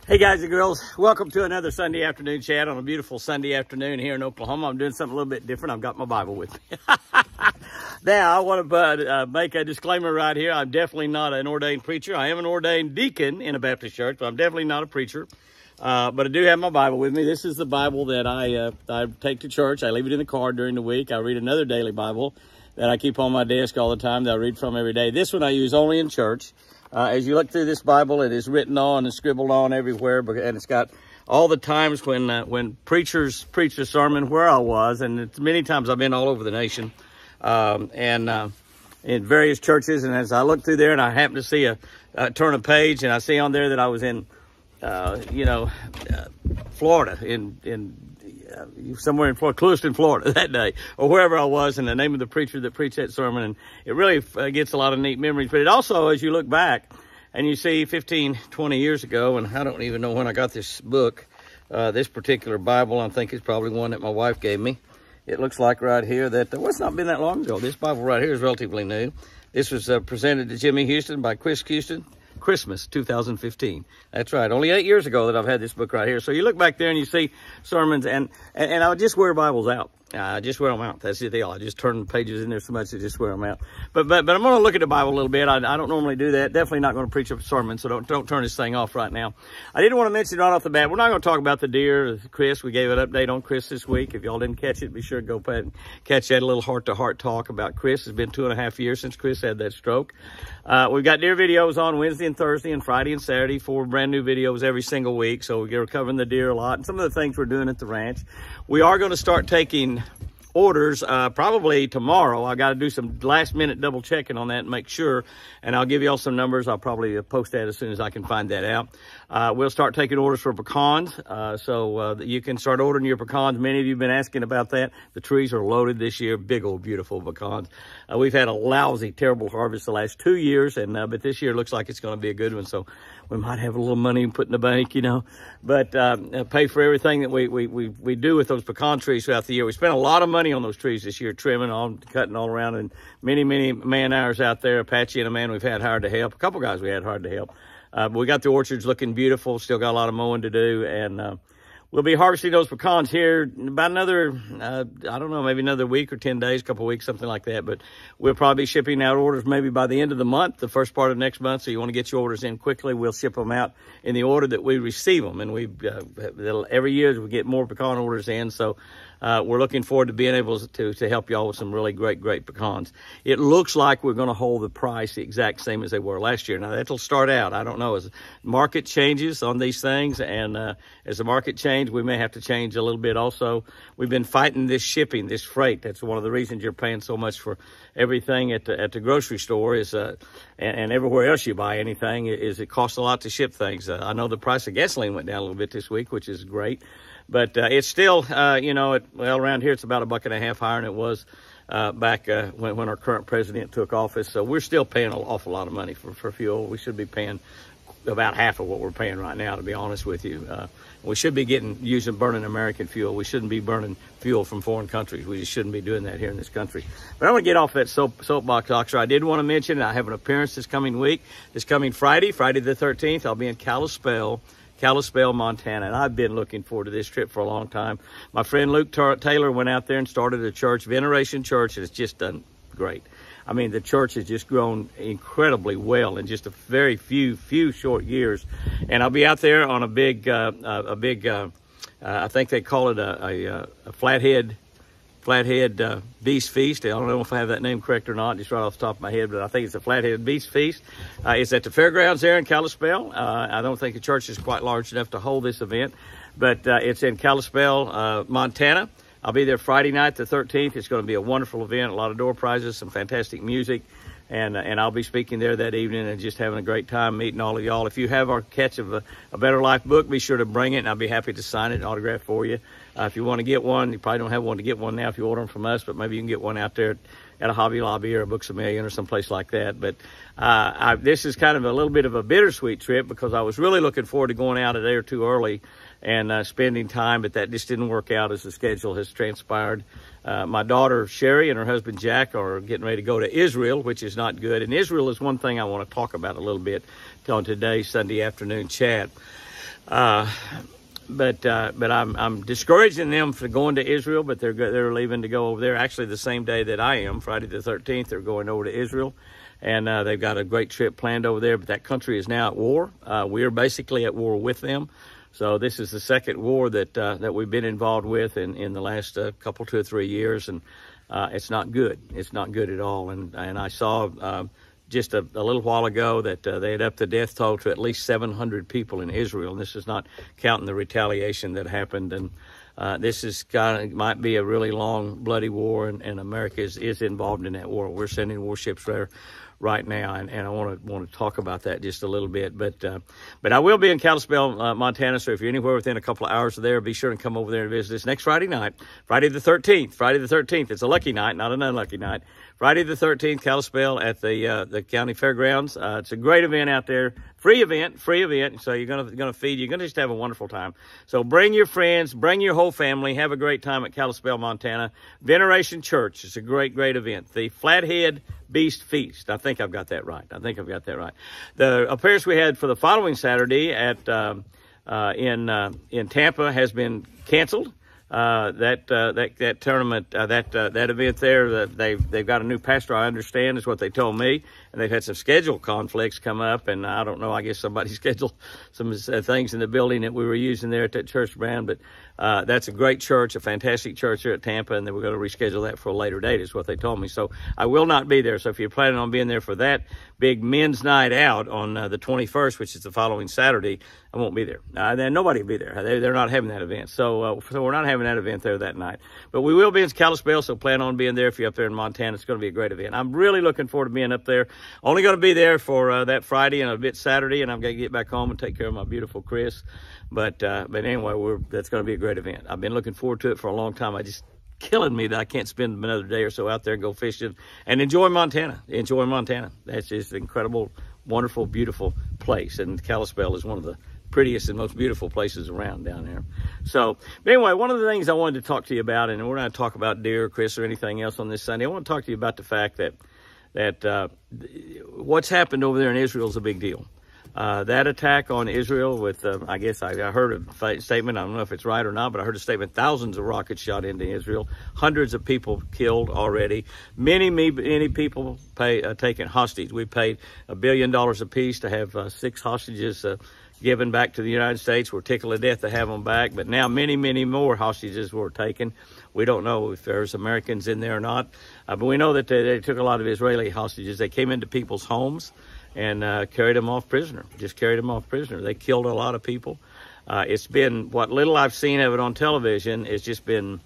Hey guys and girls, welcome to another Sunday afternoon chat on a beautiful Sunday afternoon here in Oklahoma. I'm doing something a little bit different. I've got my Bible with me. Now, I want to make a disclaimer right here. I'm definitely not an ordained preacher. I am an ordained deacon in a Baptist church, but I'm definitely not a preacher. But I do have my Bible with me. This is the Bible that I take to church. I leave it in the car during the week. I read another daily Bible that I keep on my desk all the time that I read from every day. This one I use only in church. As you look through this Bible, it is written on and scribbled on everywhere, and it's got all the times when preachers preached a sermon where I was, and it's many times I've been all over the nation, and in various churches. And as I look through there, and I happen to see turn a page, and I see on there that I was in, Florida, somewhere in Florida, Clewiston, Florida that day, or wherever I was, and the name of the preacher that preached that sermon. And it really gets a lot of neat memories. But it also, as you look back and you see 15, 20 years ago, and I don't even know when I got this book, this particular Bible, I think it's probably one that my wife gave me. It looks like right here that, well, it's not been that long ago. This Bible right here is relatively new. This was presented to Jimmy Houston by Chris Houston. Christmas 2015. That's right. Only 8 years ago that I've had this book right here. So you look back there and you see sermons, and I would just wear Bibles out. I just wear them out. That's the deal. I just turn the pages in there so much I just wear them out. But I'm going to look at the Bible a little bit. I don't normally do that. Definitely not going to preach a sermon, so don't turn this thing off right now. I didn't want to mention right off the bat, we're not going to talk about the deer. Chris, we gave an update on Chris this week. If y'all didn't catch it, be sure to go catch that little heart-to-heart talk about Chris. It's been 2.5 years since Chris had that stroke. We've got deer videos on Wednesday and Thursday and Friday and Saturday, 4 brand new videos every single week. So we're covering the deer a lot and some of the things we're doing at the ranch. We are going to start taking orders probably tomorrow. I got to do some last minute double checking on that and make sure, and I'll give y'all some numbers. I'll probably post that as soon as I can find that out. We'll start taking orders for pecans, so you can start ordering your pecans. Many of you have been asking about that. The trees are loaded this year, big old beautiful pecans. We've had a lousy, terrible harvest the last 2 years, and but this year looks like it's going to be a good one, so we might have a little money put in the bank, but pay for everything that we do with those pecan trees throughout the year. We spent a lot of money on those trees this year, trimming, cutting all around, and many man hours out there. Apache and a man we've had hired to help. A couple guys we had hired to help. But we got the orchards looking beautiful. Still got a lot of mowing to do, and we'll be harvesting those pecans here about another, I don't know, maybe another week or 10 days, a couple of weeks, something like that. But we'll probably be shipping out orders maybe by the end of the month, the first part of next month. So you want to get your orders in quickly. We'll ship them out in the order that we receive them. And every year we get more pecan orders in. So we're looking forward to being able to help y'all with some really great pecans. It looks like we're going to hold the price the exact same as they were last year. Now, that'll start out. I don't know. As the market changes on these things, and as the market changes, we may have to change a little bit also. We've been fighting this shipping, this freight. That's one of the reasons you're paying so much for everything at the grocery store is and everywhere else you buy anything is it costs a lot to ship things. I know the price of gasoline went down a little bit this week, which is great. But it's still, around here it's about $1.50 higher than it was back when our current president took office. So we're still paying an awful lot of money for fuel. We should be paying about half of what we're paying right now, to be honest with you. We should be burning American fuel. We shouldn't be burning fuel from foreign countries. We just shouldn't be doing that here in this country. But I'm going to get off that soapbox, Oxer. I did want to mention I have an appearance this coming week. This coming Friday the 13th, I'll be in Kalispell, Montana, and I've been looking forward to this trip for a long time. My friend Luke Taylor went out there and started a church, Veneration Church, and it's just done great. I mean, the church has just grown incredibly well in just a very few short years. And I'll be out there on a big, I think they call it a flathead beast feast. I don't know if I have that name correct or not, just right off the top of my head, but I think it's a flathead beast feast. It's at the fairgrounds there in Kalispell. I don't think the church is quite large enough to hold this event, but it's in Kalispell, Montana. I'll be there Friday night, the 13th. It's going to be a wonderful event, a lot of door prizes, some fantastic music, and I'll be speaking there that evening and just having a great time meeting all of y'all. If you have our Catch of a Better Life book, be sure to bring it, and I'll be happy to sign it and autograph for you. If you want to get one, you probably don't have one to get one now if you order them from us, but maybe you can get one out there at a Hobby Lobby or a Books A Million or someplace like that. But this is kind of a little bit of a bittersweet trip because I was really looking forward to going out a day or two early and spending time, but that just didn't work out as the schedule has transpired. My daughter Sherry and her husband Jack are getting ready to go to Israel, which is not good. And Israel is one thing I want to talk about a little bit on today's Sunday afternoon chat. But I'm discouraging them for going to Israel, but they're leaving to go over there. Actually, the same day that I am, Friday the 13th, they're going over to Israel, and they've got a great trip planned over there. But that country is now at war. We are basically at war with them. So this is the second war that we've been involved with in the last couple, 2 or 3 years, and it's not good. It's not good at all. And I saw just a little while ago that they had upped the death toll to at least 700 people in Israel. And this is not counting the retaliation that happened. And this is might be a really long, bloody war, and America is involved in that war. We're sending warships there right now, and I want to talk about that just a little bit. But I will be in Kalispell, Montana. So if you're anywhere within a couple of hours of there, be sure to come over there and visit us next Friday night, Friday the 13th. Friday the 13th. It's a lucky night, not an unlucky night. Friday the 13th, Kalispell at the county fairgrounds. It's a great event out there. Free event. So you're gonna feed. You're gonna just have a wonderful time. So bring your friends, bring your whole family. Have a great time at Kalispell, Montana. Veneration Church. It's a great event. The Flathead Beast Feast. I think I've got that right. The appearance we had for the following Saturday at in Tampa has been canceled. That tournament, that event there, they've got a new pastor, I understand, is what they told me, and they've had some schedule conflicts come up, and I don't know, I guess somebody scheduled some things in the building that we were using there at that church, Brown, but that's a great church, a fantastic church here at Tampa, and then we're going to reschedule that for a later date, is what they told me. So I will not be there. So if you're planning on being there for that big men's night out on the 21st, which is the following Saturday, I won't be there. Then nobody will be there. They're not having that event. So we're not having that event there that night. But we will be in Kalispell, so plan on being there if you're up there in Montana. It's going to be a great event. I'm really looking forward to being up there. Only going to be there for that Friday and a bit Saturday, and I'm going to get back home and take care of my beautiful Chris. But anyway, that's going to be a great event. I've been looking forward to it for a long time. I just killing me that I can't spend another day or so out there and go fishing and enjoy Montana. That's just an incredible, wonderful, beautiful place. And Kalispell is one of the prettiest and most beautiful places around down there. So, but anyway, one of the things I wanted to talk to you about, and we're not going to talk about deer, Chris, or anything else on this Sunday. I want to talk to you about the fact that what's happened over there in Israel is a big deal. That attack on Israel with, I guess I heard a statement, I don't know if it's right or not, but I heard a statement, thousands of rockets shot into Israel, hundreds of people killed already, many people taken hostage. We paid $1 billion apiece to have 6 hostages given back to the United States. We're tickled to death to have them back, but now many more hostages were taken. We don't know if there's Americans in there or not, but we know that they took a lot of Israeli hostages. They came into people's homes and carried them off prisoner, They killed a lot of people. It's been, what little I've seen of it on television, it's been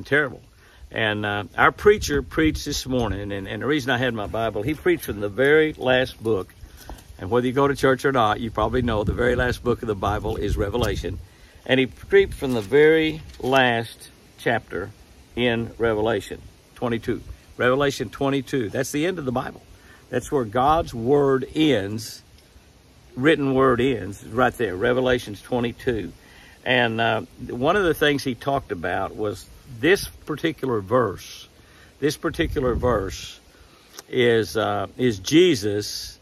terrible. And our preacher preached this morning, and the reason I had my Bible, he preached from the very last book. And whether you go to church or not, you probably know the very last book of the Bible is Revelation. And he preached from the very last chapter in Revelation 22. Revelation 22, that's the end of the Bible. That's where God's word ends, written word ends, right there, Revelations 22. And one of the things he talked about was this particular verse. This particular verse is Jesus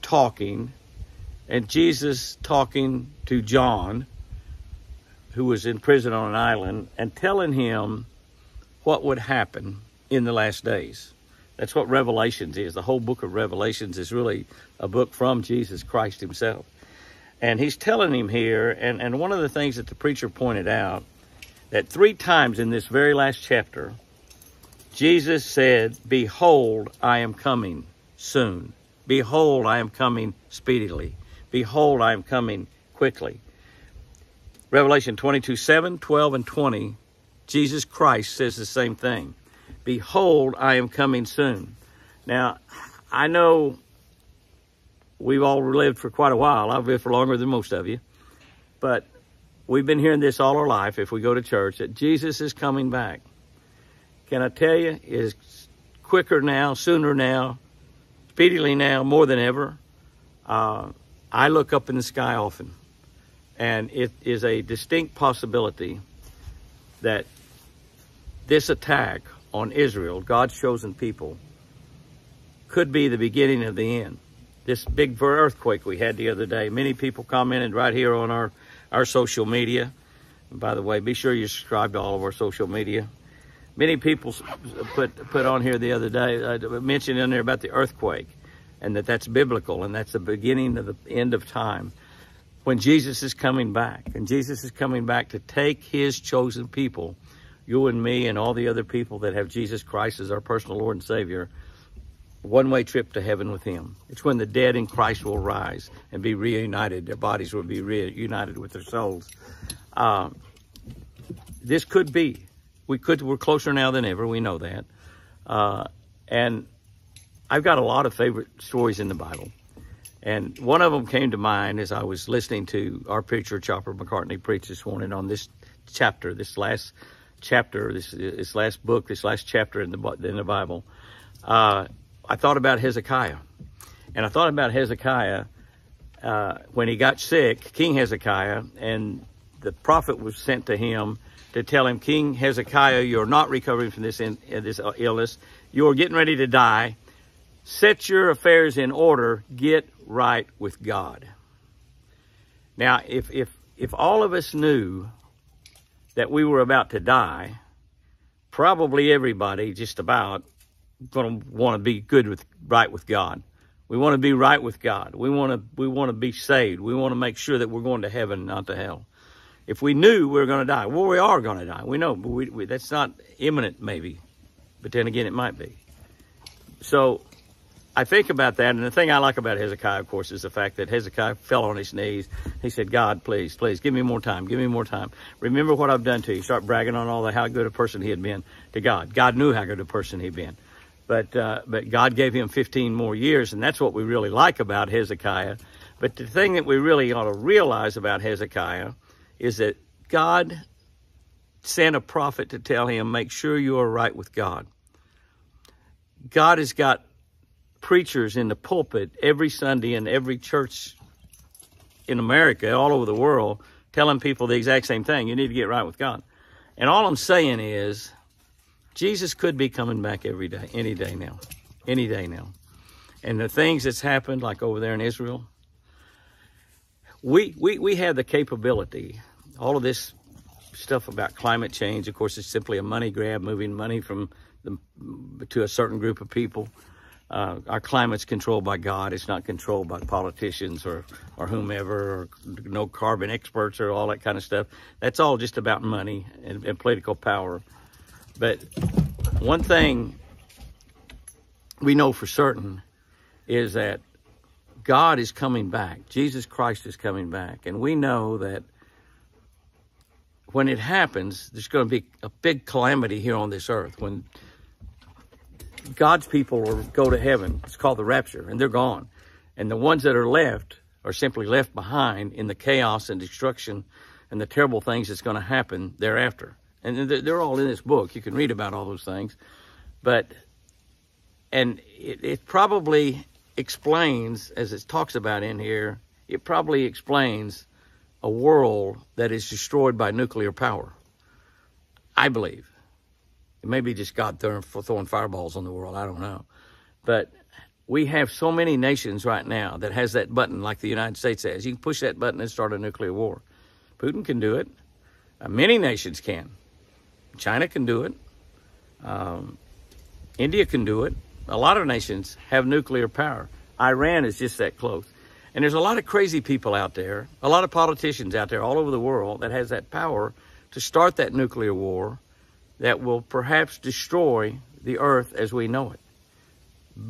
talking, and Jesus talking to John, who was in prison on an island, and telling him what would happen in the last days. That's what Revelations is. The whole book of Revelations is really a book from Jesus Christ himself. And he's telling him here, and one of the things that the preacher pointed out, that 3 times in this very last chapter, Jesus said, "Behold, I am coming soon. Behold, I am coming speedily. Behold, I am coming quickly." Revelation 22:7, 12, and 20, Jesus Christ says the same thing. Behold, I am coming soon. Now, I know we've all lived for quite a while. I've lived for longer than most of you. But we've been hearing this all our life, if we go to church, that Jesus is coming back. Can I tell you, it's quicker now, sooner now, speedily now, more than ever. I look up in the sky often, and it is a distinct possibility that this attack on Israel, God's chosen people, could be the beginning of the end. this big earthquake we had the other day. Many people commented right here on our social media. And by the way, be sure you subscribe to all of our social media. Many people put on here the other day, mentioned in there about the earthquake, and that's biblical, and that's the beginning of the end of time, when Jesus is coming back. And Jesus is coming back to take his chosen people, you and me and all the other people that have Jesus Christ as our personal Lord and Savior, one-way trip to heaven with him. It's when the dead in Christ will rise and be reunited. Their bodies will be reunited with their souls. This could be. We're closer now than ever. We know that. And I've got a lot of favorite stories in the Bible. And one of them came to mind as I was listening to our preacher, Chopper McCartney, preach this morning on this chapter, this last chapter, this last book, this last chapter in the Bible. I thought about Hezekiah. And I thought about Hezekiah when he got sick, King Hezekiah, and the prophet was sent to him to tell him, King Hezekiah, you're not recovering from this illness. You're getting ready to die. Set your affairs in order. Get right with God. Now, if all of us knew that we were about to die, probably everybody just about going to want to be right with God. We want to be right with God. We want to be saved. We want to make sure that we're going to heaven, not to hell. If we knew we were going to die, well, we are going to die. We know, but that's not imminent, maybe. But then again, it might be. So I think about that, and the thing I like about Hezekiah, of course, is the fact that Hezekiah fell on his knees. He said, God, please, please, give me more time. Give me more time. Remember what I've done to you. Start bragging on how good a person he had been to God. God knew how good a person he'd been. But God gave him 15 more years, and that's what we really like about Hezekiah. But the thing that we really ought to realize about Hezekiah is that God sent a prophet to tell him, make sure you are right with God. God has got preachers in the pulpit every Sunday in every church in America, all over the world, telling people the exact same thing. You need to get right with God. And all I'm saying is, Jesus could be coming back every day, any day now. And the things that's happened, like over there in Israel, we have the capability. All of this stuff about climate change, of course, is simply a money grab, moving money to a certain group of people. Our climate's controlled by God. It's not controlled by politicians or whomever, or no carbon experts or all that kind of stuff. That's all just about money and political power. But one thing we know for certain is that God is coming back. Jesus Christ is coming back. And we know that when it happens, there's going to be a big calamity here on this earth. When God's people will go to heaven, it's called the rapture, and they're gone. And the ones that are left are simply left behind in the chaos and destruction and the terrible things that's going to happen thereafter. And they're all in this book. You can read about all those things. And it probably explains, as it talks about in here, it probably explains a world that is destroyed by nuclear power. I believe. It may be just God throwing fireballs on the world. I don't know. But we have so many nations right now that has that button like the United States has. You can push that button and start a nuclear war. Putin can do it. Many nations can. China can do it. India can do it. A lot of nations have nuclear power. Iran is just that close. And there's a lot of crazy people out there, a lot of politicians out there all over the world that has that power to start that nuclear war that will perhaps destroy the earth as we know it.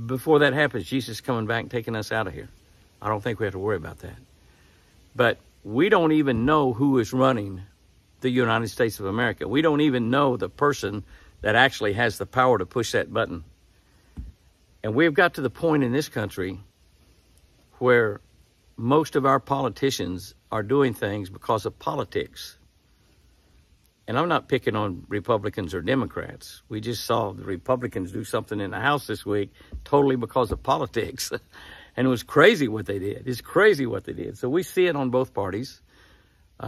Before that happens, Jesus is coming back and taking us out of here. I don't think we have to worry about that. But we don't even know who is running the United States of America. We don't even know the person that actually has the power to push that button. And we've got to the point in this country where most of our politicians are doing things because of politics. And I'm not picking on Republicans or Democrats. We just saw the Republicans do something in the House this week totally because of politics. And it was crazy what they did. It's crazy what they did. So we see it on both parties.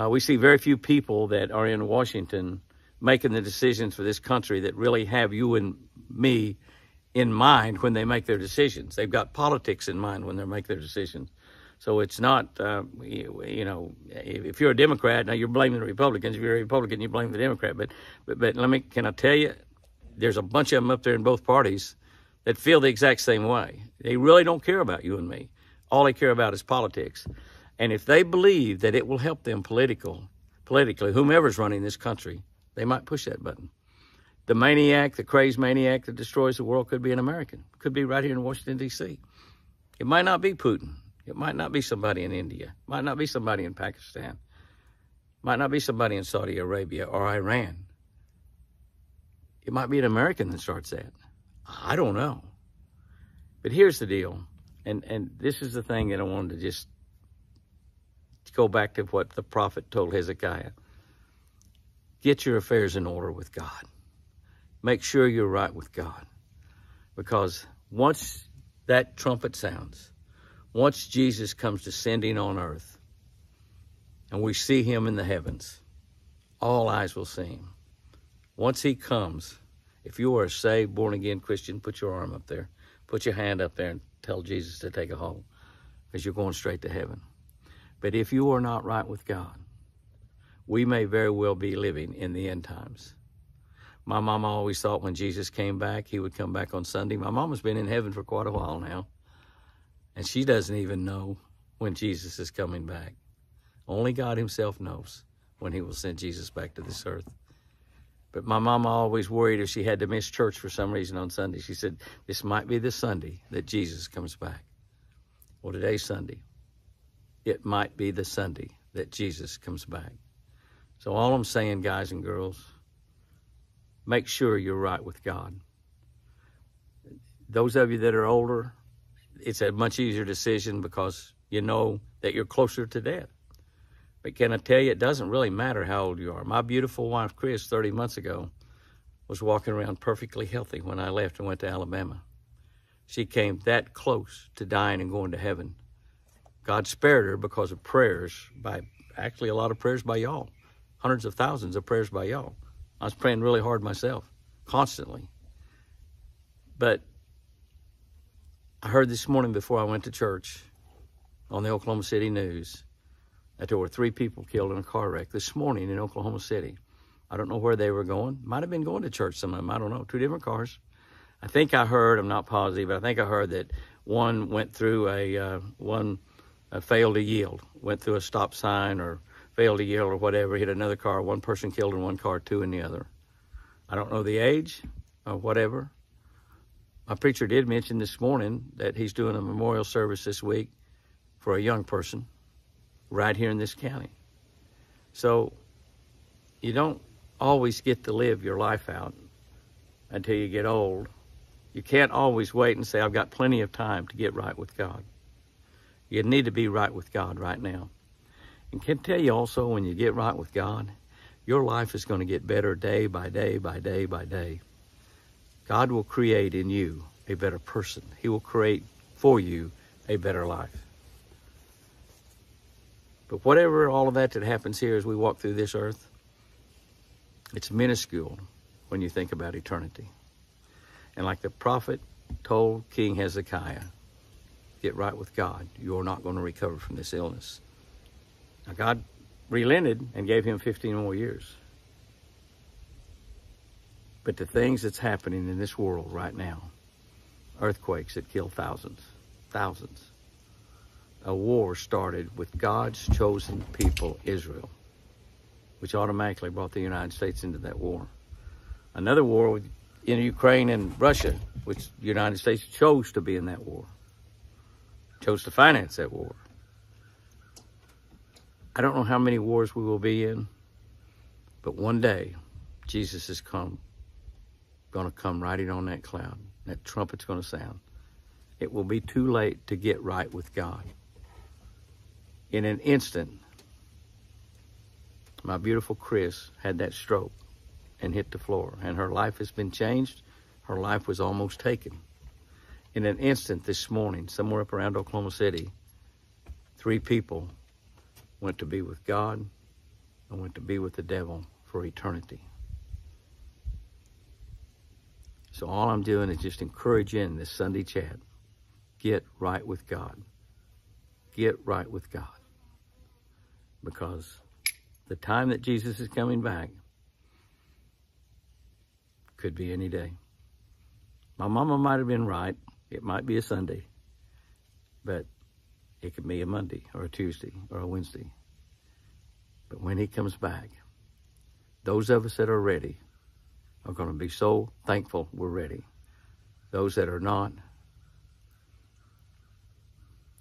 We see very few people that are in Washington making the decisions for this country that really have you and me in mind when they make their decisions. They've got politics in mind when they make their decisions. So it's not, if you're a Democrat, now you're blaming the Republicans. If you're a Republican, you blame the Democrat. But can I tell you, there's a bunch of them up there in both parties that feel the exact same way. They really don't care about you and me. All they care about is politics. And if they believe that it will help them politically, whomever's running this country, they might push that button. The maniac, the crazed maniac that destroys the world could be an American. Could be right here in Washington, D.C. It might not be Putin. It might not be somebody in India. It might not be somebody in Pakistan. It might not be somebody in Saudi Arabia or Iran. It might be an American that starts that. I don't know. But here's the deal, and this is the thing that I wanted to just go back to what the prophet told Hezekiah. Get your affairs in order with God. Make sure you're right with God. Because once that trumpet sounds, once Jesus comes descending on earth, and we see him in the heavens, all eyes will see him. Once he comes, if you are a saved, born-again Christian, put your arm up there. Put your hand up there and tell Jesus to take a hold, because you're going straight to heaven. But if you are not right with God, we may very well be living in the end times. My mama always thought when Jesus came back, he would come back on Sunday. My mama's been in heaven for quite a while now, and she doesn't even know when Jesus is coming back. Only God himself knows when he will send Jesus back to this earth. But my mama always worried if she had to miss church for some reason on Sunday. She said, this might be the Sunday that Jesus comes back. Well, today's Sunday. It might be the Sunday that Jesus comes back. So all I'm saying, guys and girls, make sure you're right with God. Those of you that are older, it's a much easier decision because you know that you're closer to death. But can I tell you, it doesn't really matter how old you are. My beautiful wife, Chris, 30 months ago, was walking around perfectly healthy when I left and went to Alabama. She came that close to dying and going to heaven. God spared her because of prayers, actually a lot of prayers by y'all. Hundreds of thousands of prayers by y'all. I was praying really hard myself, constantly. But I heard this morning before I went to church on the Oklahoma City News that there were 3 people killed in a car wreck this morning in Oklahoma City. I don't know where they were going. Might have been going to church, some of them. I don't know. 2 different cars. I think I heard, I'm not positive, but I think I heard that one went through one failed to yield, went through a stop sign or failed to yield or whatever, hit another car. 1 person killed in one car, 2 in the other. I don't know the age or whatever. My preacher did mention this morning that he's doing a memorial service this week for a young person right here in this county. So you don't always get to live your life out until you get old. You can't always wait and say, I've got plenty of time to get right with God. You need to be right with God right now. And can tell you also, when you get right with God, your life is going to get better day by day by day by day. God will create in you a better person. He will create for you a better life. But whatever all of that happens here as we walk through this earth, it's minuscule when you think about eternity. And like the prophet told King Hezekiah, get right with God. You're not going to recover from this illness. Now God relented and gave him 15 more years. But the things that's happening in this world right now, earthquakes that kill thousands, a war started with God's chosen people, Israel, which automatically brought the United States into that war. Another war in Ukraine and Russia, which the United States chose to be in that war, chose to finance that war. I don't know how many wars we will be in, but one day Jesus is going to come riding on that cloud. That trumpet's going to sound. It will be too late to get right with God. In an instant, my beautiful Chris had that stroke and hit the floor, and her life has been changed. Her life was almost taken. In an instant this morning, somewhere up around Oklahoma City, 3 people went to be with God and went to be with the devil for eternity. So all I'm doing is just encourage you in this Sunday chat. Get right with God. Get right with God. Because the time that Jesus is coming back could be any day. My mama might have been right. It might be a Sunday. But it could be a Monday or a Tuesday or a Wednesday. But when he comes back, those of us that are ready are going to be so thankful we're ready. Those that are not,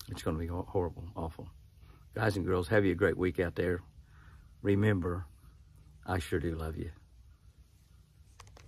it's going to be horrible, awful. Guys and girls, have you a great week out there. Remember, I sure do love you.